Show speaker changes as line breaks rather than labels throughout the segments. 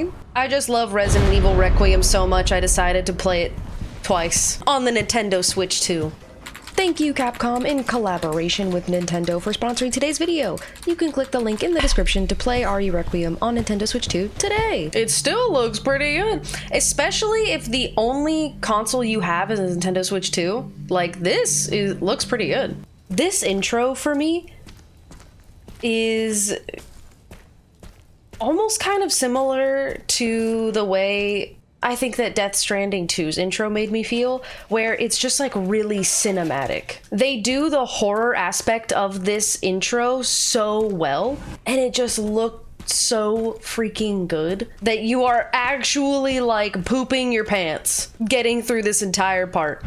game. I just love Resident Evil Requiem so much I decided to play it twice on the Nintendo Switch 2. Thank you, Capcom, in collaboration with Nintendo, for sponsoring today's video. You can click the link in the description to play RE Requiem on Nintendo Switch 2 today. It still looks pretty good, especially if the only console you have is a Nintendo Switch 2. Like, looks pretty good. This intro for me is almost kind of similar to the way I think that Death Stranding 2's intro made me feel, where it's just like really cinematic. They do the horror aspect of this intro so well, and it just looked so freaking good that you are actually like pooping your pants getting through this entire part.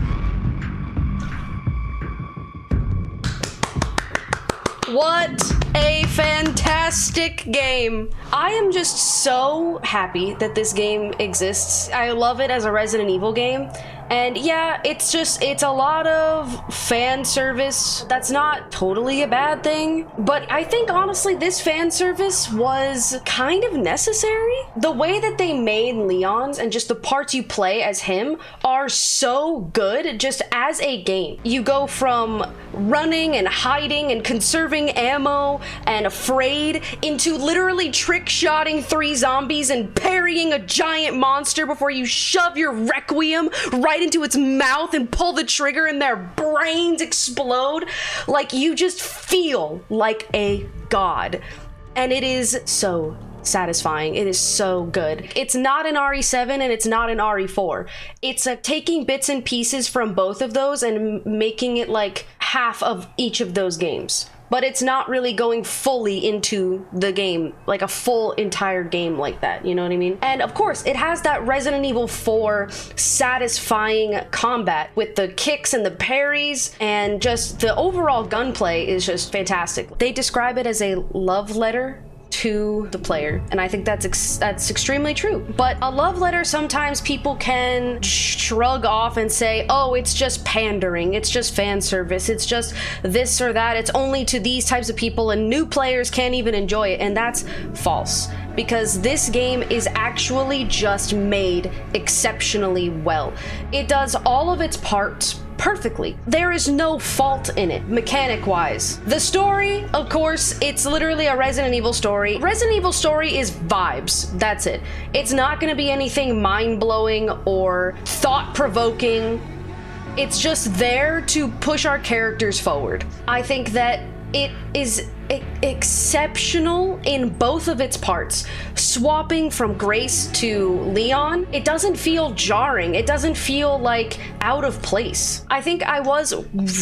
What a fantastic game. I am just so happy that this game exists. I love it as a Resident Evil game. And yeah, it's a lot of fan service. That's not totally a bad thing. But I think honestly, this fan service was kind of necessary. The way that they made Leon's and just the parts you play as him are so good just as a game. You go from running and hiding and conserving ammo and afraid into literally trick-shotting 3 zombies and parrying a giant monster before you shove your Requiem right into its mouth and pull the trigger and their brains explode. Like, you just feel like a god. And it is so satisfying. It is so good. It's not an RE7 and it's not an RE4. It's taking bits and pieces from both of those and making it like half of each of those games. But it's not really going fully into the game, like a full entire game like that, you know what I mean? And of course, it has that Resident Evil 4 satisfying combat with the kicks and the parries, and just the overall gunplay is just fantastic. They describe it as a love letter to the player, and I think that's extremely true. But a love letter, sometimes people can shrug off and say, oh, it's just pandering, it's just fan service, it's just this or that, it's only to these types of people and new players can't even enjoy it. And that's false, because this game is actually just made exceptionally well. It does all of its parts perfectly. There is no fault in it, mechanic-wise. The story, of course, it's literally a Resident Evil story. Resident Evil story is vibes, that's it. It's not gonna be anything mind-blowing or thought-provoking. It's just there to push our characters forward. I think that it is exceptional in both of its parts. Swapping from Grace to Leon, it doesn't feel jarring. It doesn't feel like out of place. I think I was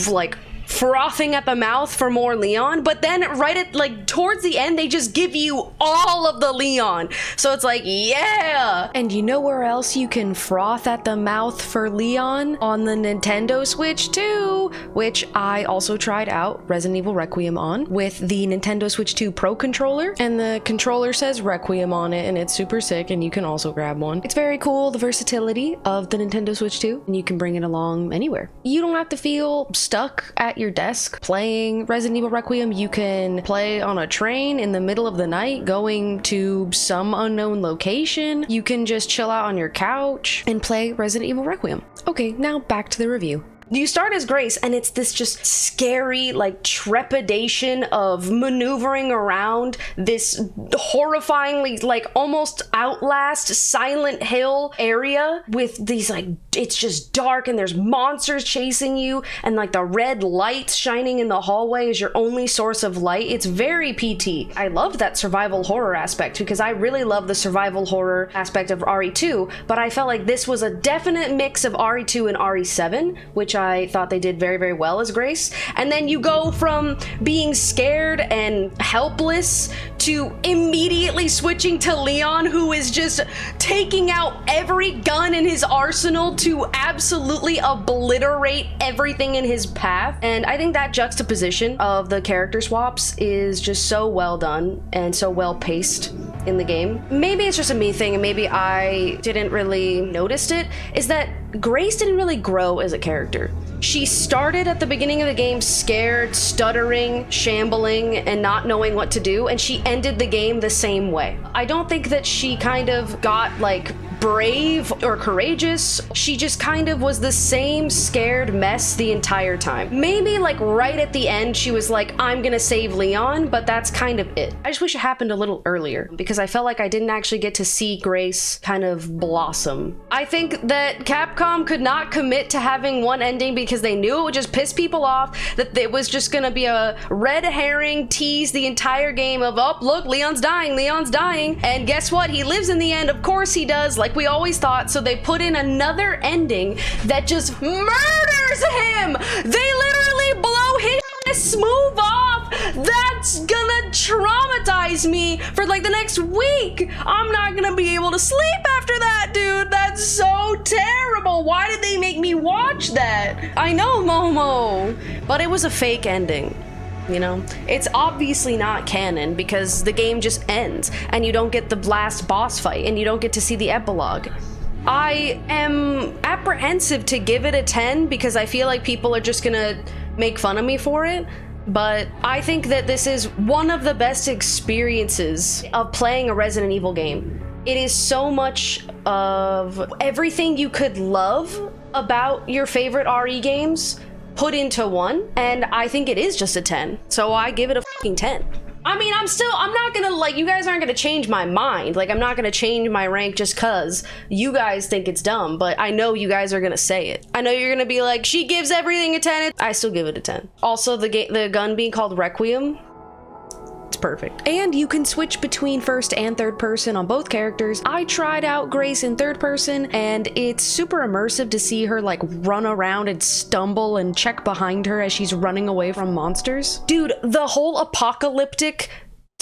like frothing at the mouth for more Leon, but then right at like towards the end, they just give you all of the Leon. So it's like, yeah. And you know where else you can froth at the mouth for Leon? On the Nintendo Switch 2, which I also tried out Resident Evil Requiem on with the Nintendo Switch 2 Pro controller, and the controller says Requiem on it, and it's super sick, and you can also grab one. It's very cool, the versatility of the Nintendo Switch 2, and you can bring it along anywhere. You don't have to feel stuck at your desk playing Resident Evil Requiem. You can play on a train in the middle of the night going to some unknown location. You can just chill out on your couch and play Resident Evil Requiem. Okay, now back to the review. You start as Grace, and it's this just scary, like, trepidation of maneuvering around this horrifyingly, like, almost Outlast, Silent Hill area with these, like, it's just dark and there's monsters chasing you, and, like, the red lights shining in the hallway is your only source of light. It's very PT. I loved that survival horror aspect because I really love the survival horror aspect of RE2, but I felt like this was a definite mix of RE2 and RE7, which I thought they did very, very well as Grace. And then you go from being scared and helpless to immediately switching to Leon, who is just taking out every gun in his arsenal to absolutely obliterate everything in his path. And I think that juxtaposition of the character swaps is just so well done and so well paced in the game. Maybe it's just a me thing and maybe I didn't really notice it, is that Grace didn't really grow as a character. She started at the beginning of the game scared, stuttering, shambling, and not knowing what to do, and she ended the game the same way. I don't think that she kind of got like brave or courageous. She just kind of was the same scared mess the entire time. Maybe like right at the end she was like, I'm gonna save Leon, but that's kind of it. I just wish it happened a little earlier because I felt like I didn't actually get to see Grace kind of blossom. I think that Capcom could not commit to having one ending because they knew it would just piss people off, that it was just gonna be a red herring tease the entire game of, oh look, Leon's dying, and guess what, he lives in the end, of course he does, like we always thought. So they put in another ending that just murders him. They literally blow his smooth off. That's gonna traumatize me for like the next week. I'm not gonna be able to sleep after that, dude. That's so terrible. Why did they make me watch that? I know, Momo, but it was a fake ending. You know, it's obviously not canon because the game just ends and you don't get the last boss fight and you don't get to see the epilogue. I am apprehensive to give it a 10 because I feel like people are just gonna make fun of me for it. But I think that this is one of the best experiences of playing a Resident Evil game. It is so much of everything you could love about your favorite RE games put into one, and I think it is just a 10. So I give it a fucking 10. I mean, I'm not gonna, like, you guys aren't gonna change my mind. Like, I'm not gonna change my rank just cause you guys think it's dumb, but I know you guys are gonna say it. I know you're gonna be like, she gives everything a 10. I still give it a 10. Also, the gun being called Requiem, it's perfect. And you can switch between first and third person on both characters. I tried out Grace in third person and it's super immersive to see her like run around and stumble and check behind her as she's running away from monsters. Dude, the whole apocalyptic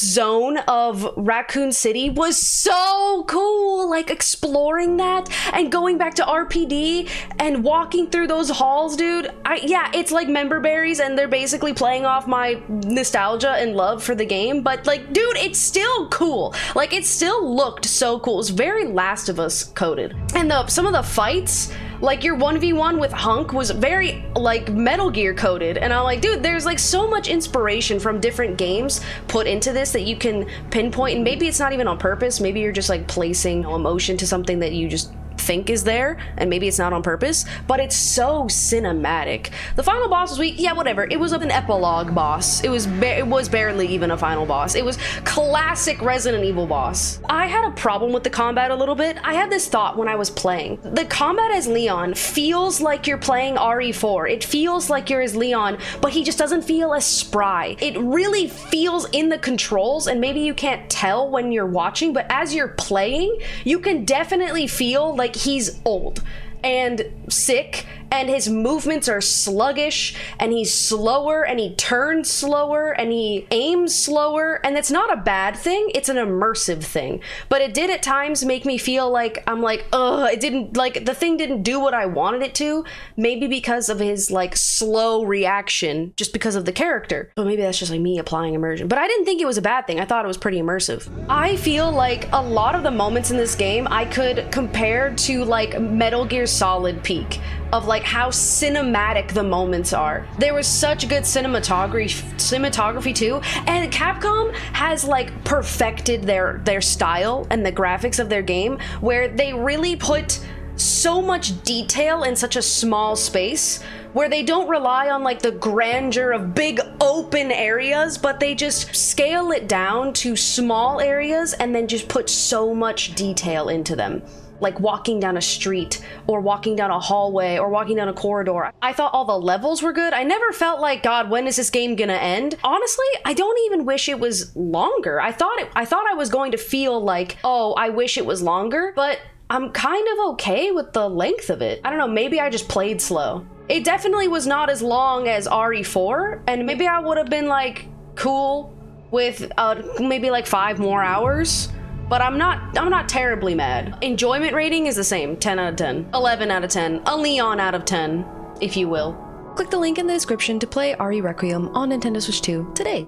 zone of Raccoon City was so cool, like exploring that and going back to RPD and walking through those halls, dude. Yeah, it's like member berries and they're basically playing off my nostalgia and love for the game, but like, dude, it's still cool. Like, it still looked so cool. It's very Last of Us coded. And some of the fights, like your 1v1 with Hunk was very like Metal Gear coded, and I'm like, dude, there's like so much inspiration from different games put into this that you can pinpoint, and maybe it's not even on purpose, maybe you're just like placing emotion to something that you just think is there, and maybe it's not on purpose, but it's so cinematic. The final boss was weak, yeah, whatever. It was an epilogue boss. It was barely even a final boss. It was classic Resident Evil boss. I had a problem with the combat a little bit. I had this thought when I was playing. The combat as Leon feels like you're playing RE4. It feels like you're as Leon, but he just doesn't feel as spry. It really feels in the controls, and maybe you can't tell when you're watching, but as you're playing, you can definitely feel like he's old and sick, and his movements are sluggish, and he's slower, and he turns slower, and he aims slower, and it's not a bad thing, it's an immersive thing. But it did at times make me feel like, I'm like, ugh, it didn't, like, the thing didn't do what I wanted it to, maybe because of his, like, slow reaction, just because of the character. But maybe that's just, like, me applying immersion. But I didn't think it was a bad thing, I thought it was pretty immersive. I feel like a lot of the moments in this game I could compare to, like, Metal Gear Solid Peak, of like how cinematic the moments are. There was such good cinematography too, and Capcom has like perfected their style and the graphics of their game, where they really put so much detail in such a small space, where they don't rely on like the grandeur of big open areas, but they just scale it down to small areas and then just put so much detail into them. Like walking down a street, or walking down a hallway, or walking down a corridor. I thought all the levels were good. I never felt like, God, when is this game gonna end? Honestly, I don't even wish it was longer. I thought I was going to feel like, oh, I wish it was longer, but I'm kind of okay with the length of it. I don't know, maybe I just played slow. It definitely was not as long as RE4, and maybe I would have been like cool with maybe like 5 more hours. But I'm not terribly mad. Enjoyment rating is the same, 10 out of 10, 11 out of 10, a Leon out of 10, if you will. Click the link in the description to play RE Requiem on Nintendo Switch 2 today.